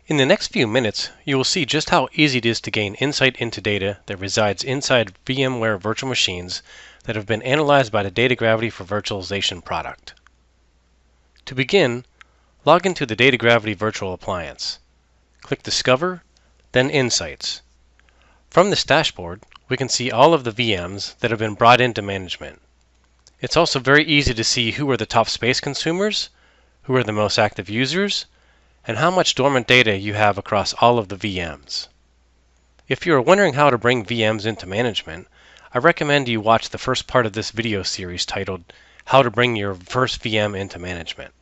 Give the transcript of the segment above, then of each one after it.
In the next few minutes, you will see just how easy it is to gain insight into data that resides inside VMware virtual machines that have been analyzed by the DataGravity for Virtualization product. To begin, log into the DataGravity virtual appliance. Click Discover, then Insights. From this dashboard, we can see all of the VMs that have been brought into management. It's also very easy to see who are the top space consumers, who are the most active users, and how much dormant data you have across all of the VMs. If you are wondering how to bring VMs into management, I recommend you watch the first part of this video series titled How to Bring Your First VM into Management.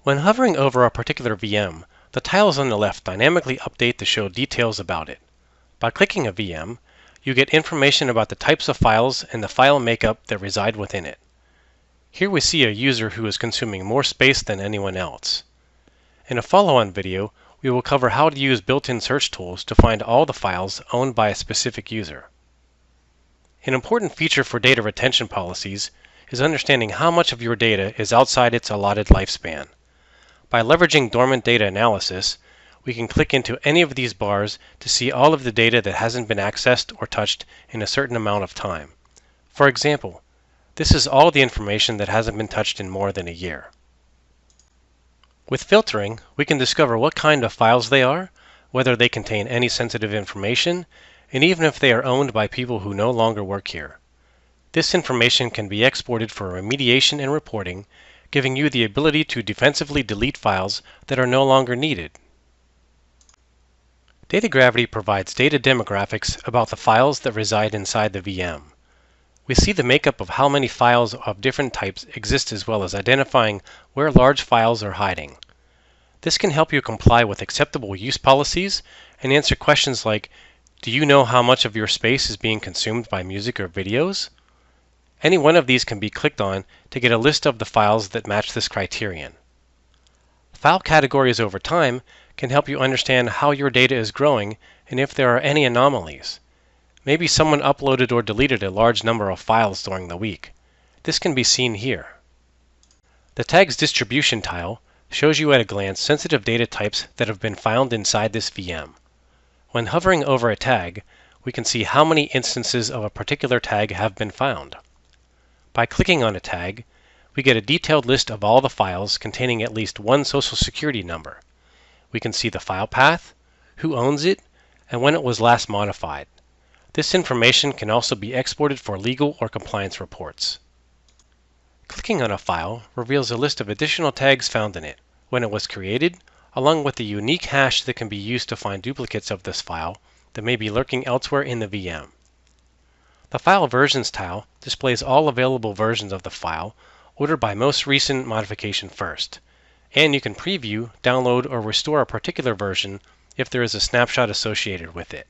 When hovering over a particular VM, the tiles on the left dynamically update to show details about it. By clicking a VM, you get information about the types of files and the file makeup that reside within it. Here we see a user who is consuming more space than anyone else. In a follow-on video, we will cover how to use built-in search tools to find all the files owned by a specific user. An important feature for data retention policies is understanding how much of your data is outside its allotted lifespan. By leveraging dormant data analysis, we can click into any of these bars to see all of the data that hasn't been accessed or touched in a certain amount of time. For example, this is all the information that hasn't been touched in more than a year. With filtering, we can discover what kind of files they are, whether they contain any sensitive information, and even if they are owned by people who no longer work here. This information can be exported for remediation and reporting, giving you the ability to defensively delete files that are no longer needed. DataGravity provides data demographics about the files that reside inside the VM. We see the makeup of how many files of different types exist, as well as identifying where large files are hiding. This can help you comply with acceptable use policies and answer questions like, do you know how much of your space is being consumed by music or videos? Any one of these can be clicked on to get a list of the files that match this criterion. File categories over time can help you understand how your data is growing and if there are any anomalies. Maybe someone uploaded or deleted a large number of files during the week. This can be seen here. The Tags Distribution tile shows you at a glance sensitive data types that have been found inside this VM. When hovering over a tag, we can see how many instances of a particular tag have been found. By clicking on a tag, we get a detailed list of all the files containing at least one social security number. We can see the file path, who owns it, and when it was last modified. This information can also be exported for legal or compliance reports. Clicking on a file reveals a list of additional tags found in it, when it was created, along with the unique hash that can be used to find duplicates of this file that may be lurking elsewhere in the VM. The File Versions tile displays all available versions of the file, ordered by most recent modification first, and you can preview, download, or restore a particular version if there is a snapshot associated with it.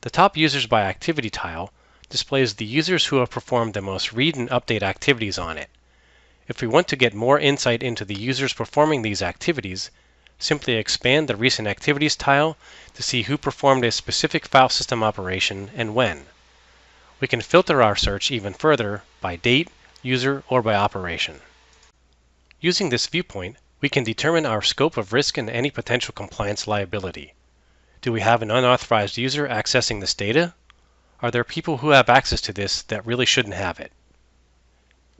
The Top Users by Activity tile displays the users who have performed the most read and update activities on it. If we want to get more insight into the users performing these activities, simply expand the Recent Activities tile to see who performed a specific file system operation and when. We can filter our search even further by date, user, or by operation. Using this viewpoint, we can determine our scope of risk and any potential compliance liability. Do we have an unauthorized user accessing this data? Are there people who have access to this that really shouldn't have it?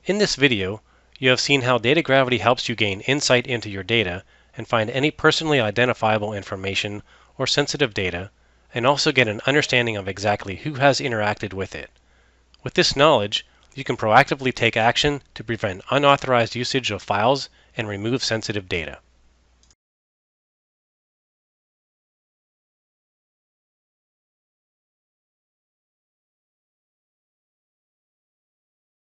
In this video, you have seen how DataGravity helps you gain insight into your data and find any personally identifiable information or sensitive data, and also get an understanding of exactly who has interacted with it. With this knowledge, you can proactively take action to prevent unauthorized usage of files and remove sensitive data.